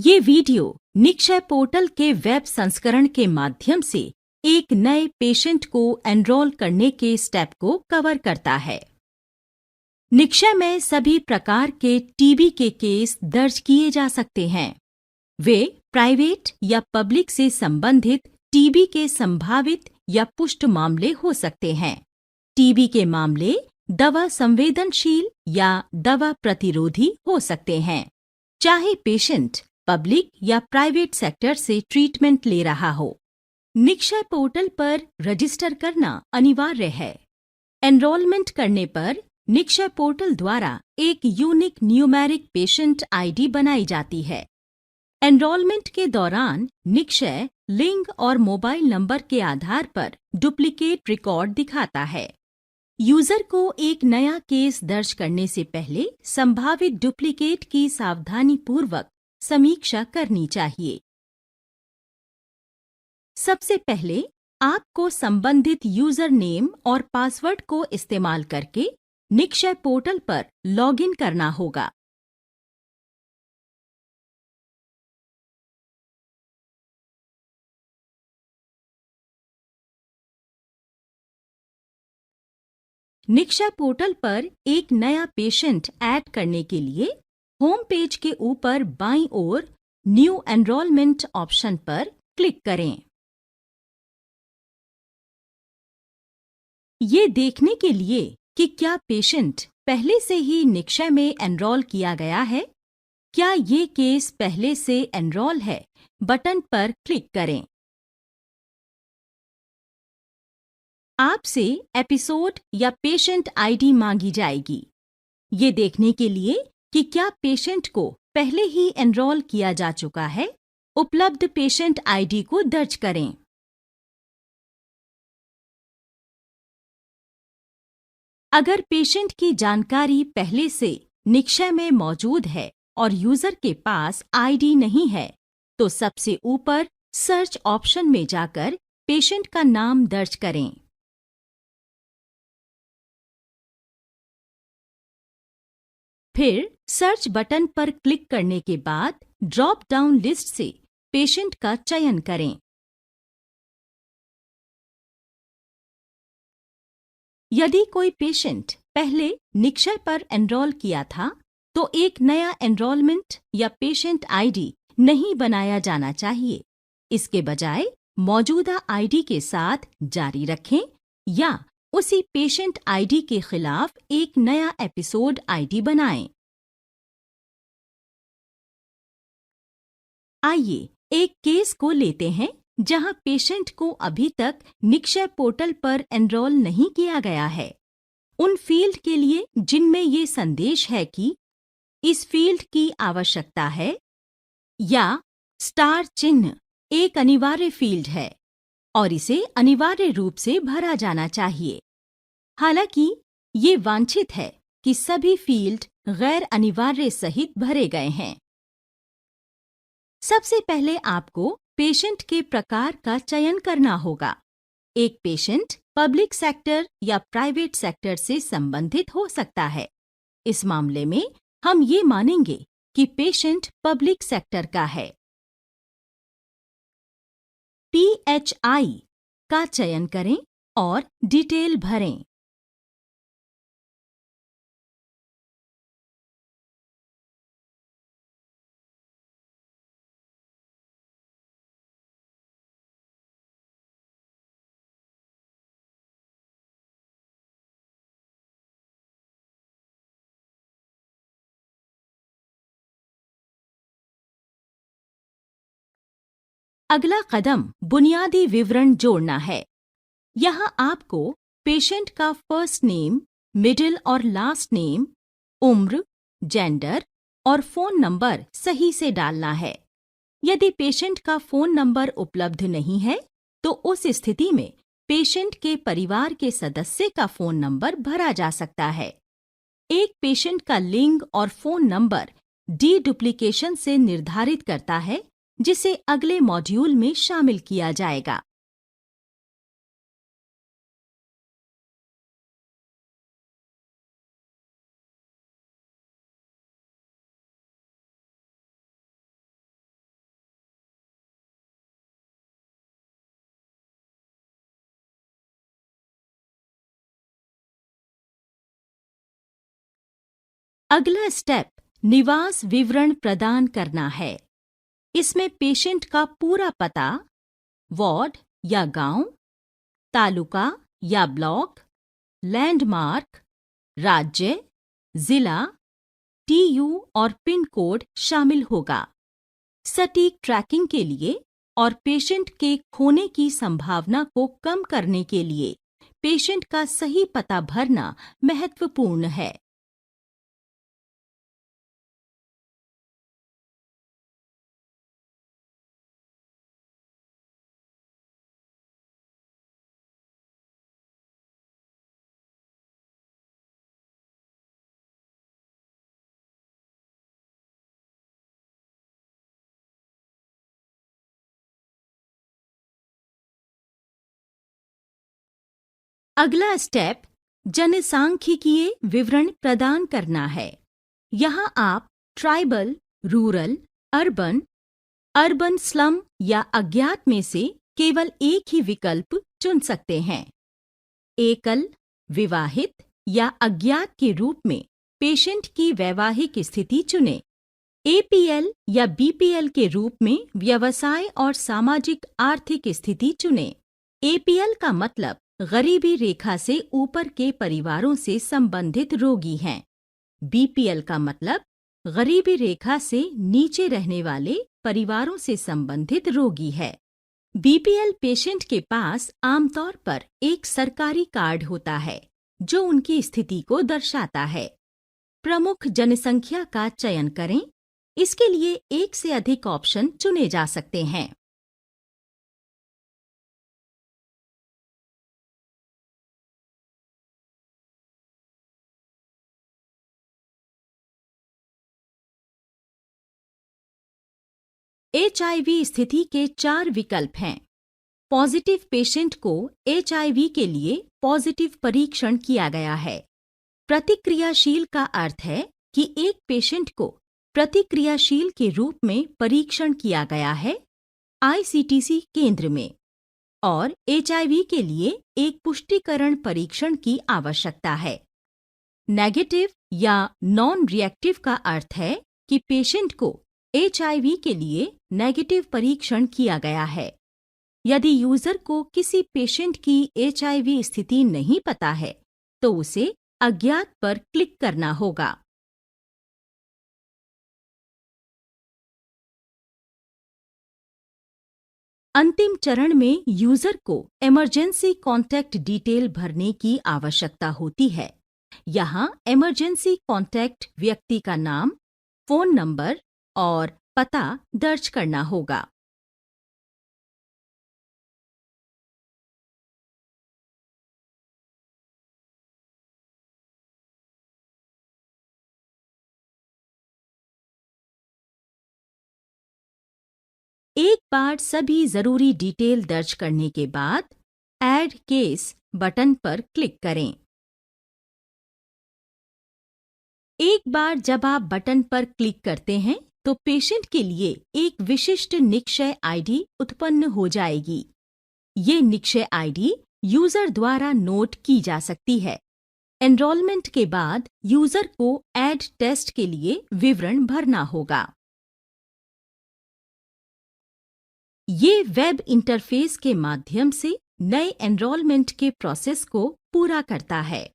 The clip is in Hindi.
ये वीडियो निक्षय पोर्टल के वेब संस्करण के माध्यम से एक नए पेशेंट को एनरोल करने के स्टेप को कवर करता है। निक्षय में सभी प्रकार के टीबी के केस दर्ज किए जा सकते हैं। वे प्राइवेट या पब्लिक से संबंधित टीबी के संभावित या पुष्ट मामले हो सकते हैं। टीबी के मामले दवा संवेदनशील या दवा प्रतिरोधी हो सकते हैं, चाहे पेशेंट पब्लिक या प्राइवेट सेक्टर से ट्रीटमेंट ले रहा हो। निक्षय पोर्टल पर रजिस्टर करना अनिवार्य है। एनरोलमेंट करने पर निक्षय पोर्टल द्वारा एक यूनिक न्यूमेरिक पेशेंट आईडी बनाई जाती है। एनरोलमेंट के दौरान निक्षय लिंग और मोबाइल नंबर के आधार पर डुप्लीकेट रिकॉर्ड दिखाता है। यूजर को एक नया केस दर्ज करने से पहले संभावित डुप्लीकेट की सावधानीपूर्वक समीक्षा करनी चाहिए। सबसे पहले आपको संबंधित यूजर नेम और पासवर्ड को इस्तेमाल करके निक्षय पोर्टल पर लॉगिन करना होगा। निक्षय पोर्टल पर एक नया पेशेंट ऐड करने के लिए होम पेज के ऊपर बाईं ओर न्यू एनरोलमेंट ऑप्शन पर क्लिक करें। ये देखने के लिए कि क्या पेशेंट पहले से ही निक्षय में एनरोल किया गया है, क्या ये केस पहले से एनरोल है, बटन पर क्लिक करें। आपसे एपिसोड या पेशेंट आईडी मांगी जाएगी। ये देखने के लिए कि क्या पेशेंट को पहले ही एनरोल किया जा चुका है, उपलब्ध पेशेंट आईडी को दर्ज करें। अगर पेशेंट की जानकारी पहले से निक्षय में मौजूद है और यूजर के पास आईडी नहीं है, तो सबसे ऊपर सर्च ऑप्शन में जाकर पेशेंट का नाम दर्ज करें। फिर सर्च बटन पर क्लिक करने के बाद ड्रॉप डाउन लिस्ट से पेशेंट का चयन करें। यदि कोई पेशेंट पहले निक्षय पर एनरोल किया था, तो एक नया एनरोलमेंट या पेशेंट आईडी नहीं बनाया जाना चाहिए। इसके बजाय मौजूदा आईडी के साथ जारी रखें या उसी पेशेंट आईडी के खिलाफ एक नया एपिसोड आईडी बनाएं। आइए एक केस को लेते हैं जहां पेशेंट को अभी तक निक्षय पोर्टल पर एनरोल नहीं किया गया है। उन फील्ड के लिए जिनमें ये संदेश है कि इस फील्ड की आवश्यकता है या स्टार चिन्ह एक अनिवार्य फील्ड है और इसे अनिवार्य रूप से भरा जाना चाहिए। हालांकि ये वांछित है कि सभी फील्ड गैर अनिवार्य सहित भरे गए हैं। सबसे पहले आपको पेशेंट के प्रकार का चयन करना होगा। एक पेशेंट पब्लिक सेक्टर या प्राइवेट सेक्टर से संबंधित हो सकता है। इस मामले में हम ये मानेंगे कि पेशेंट पब्लिक सेक्टर का है। PHI का चयन करें और डिटेल भरें। अगला कदम बुनियादी विवरण जोड़ना है। यहाँ आपको पेशेंट का फर्स्ट नेम, मिडिल और लास्ट नेम, उम्र, जेंडर और फोन नंबर सही से डालना है। यदि पेशेंट का फोन नंबर उपलब्ध नहीं है, तो उस स्थिति में पेशेंट के परिवार के सदस्य का फोन नंबर भरा जा सकता है। एक पेशेंट का लिंग और फोन नंबर डी-डुप्लीकेशन से निर्धारित करता है, जिसे अगले मॉड्यूल में शामिल किया जाएगा। अगला स्टेप निवास विवरण प्रदान करना है। इसमें पेशेंट का पूरा पता, वार्ड या गांव, तालुका या ब्लॉक, लैंडमार्क, राज्य, जिला, टीयू और पिन कोड शामिल होगा। सटीक ट्रैकिंग के लिए और पेशेंट के खोने की संभावना को कम करने के लिए पेशेंट का सही पता भरना महत्वपूर्ण है। अगला स्टेप जनसांख्यिकीय विवरण प्रदान करना है। यहाँ आप tribal, rural, urban, urban slum या अज्ञात में से केवल एक ही विकल्प चुन सकते हैं। एकल, विवाहित या अज्ञात के रूप में पेशेंट की वैवाहिक स्थिति चुनें। एपीएल या बीपीएल के रूप में व्यवसाय और सामाजिक आर्थिक स्थिति चुनें। एपीएल का मतलब गरीबी रेखा से ऊपर के परिवारों से संबंधित रोगी हैं। बीपीएल का मतलब गरीबी रेखा से नीचे रहने वाले परिवारों से संबंधित रोगी है। बीपीएल पेशेंट के पास आमतौर पर एक सरकारी कार्ड होता है जो उनकी स्थिति को दर्शाता है। प्रमुख जनसंख्या का चयन करें। इसके लिए एक से अधिक ऑप्शन चुने जा सकते हैं। एचआईवी स्थिति के 4 विकल्प हैं। पॉजिटिव पेशेंट को एचआईवी के लिए पॉजिटिव परीक्षण किया गया है। प्रतिक्रियाशील का अर्थ है कि एक पेशेंट को प्रतिक्रियाशील के रूप में परीक्षण किया गया है आईसीटीसी केंद्र में, और एचआईवी के लिए एक पुष्टिकरण परीक्षण की आवश्यकता है। नेगेटिव या नॉन रिएक्टिव का अर्थ है कि पेशेंट को एचआईवी के लिए नेगेटिव परीक्षण किया गया है। यदि यूजर को किसी पेशेंट की एचआईवी स्थिति नहीं पता है तो उसे अज्ञात पर क्लिक करना होगा। अंतिम चरण में यूजर को इमरजेंसी कॉन्टैक्ट डिटेल भरने की आवश्यकता होती है। यहाँ इमरजेंसी कॉन्टैक्ट व्यक्ति का नाम, फोन नंबर और पता दर्ज करना होगा। एक बार सभी जरूरी डिटेल दर्ज करने के बाद ऐड केस बटन पर क्लिक करें। एक बार जब आप बटन पर क्लिक करते हैं तो पेशेंट के लिए एक विशिष्ट निक्षय आईडी उत्पन्न हो जाएगी। ये निक्षय आईडी यूजर द्वारा नोट की जा सकती है। एनरोलमेंट के बाद यूजर को ऐड टेस्ट के लिए विवरण भरना होगा। ये वेब इंटरफेस के माध्यम से नए एनरोलमेंट के प्रोसेस को पूरा करता है।